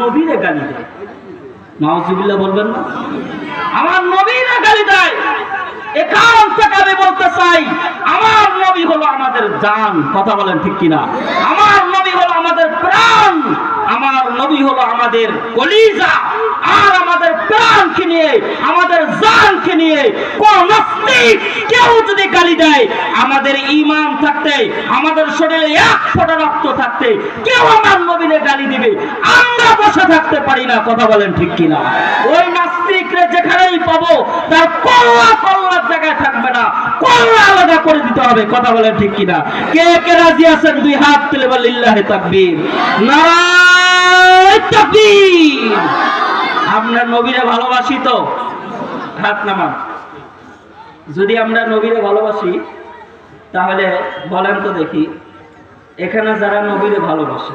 নবীরে গালি দেয়। নাউজুবিল্লাহ বলবেন না? আমার নবীরে গালি দেয়। এখান থেকে আমি বলতে চাই, আমার নবী হলো আমাদের জান। কথা বলেন ঠিক কিনা? আমার নবী হলো আমাদের প্রাণ, আমার নবী হলো আমাদের কলিজা। আর আমাদের প্রাণকে নিয়ে, আমাদের জানকে নিয়ে কোন নাস্তিক কেউ যদি গালি দেয়, আমাদের ঈমান থাকতে, আমাদের শরীরে এক ফোঁটা রক্ত থাকতে কেউ আমার নবীরে গালি দিবে, আমরা বসে থাকতে পারি না। কথা বলেন ঠিক কিনা? ওই নাস্তিকরে যেখানেই পাবো তার কল্লা কল্লার জায়গায় থাকবে না, কল্লা আলাদা করে দিতে হবে। কথা বলেন ঠিক কিনা? কে কে রাজি আছেন? দুই হাত তুলে বলেন লিল্লাহি তাকবীর, নারায়ে তাকবীর। আমরা নবীরে ভালোবাসি তো? হাত নামান। যদি আমরা নবীরে ভালোবাসি তাহলে বলেন তো দেখি, এখানে যারা নবীরে ভালোবাসে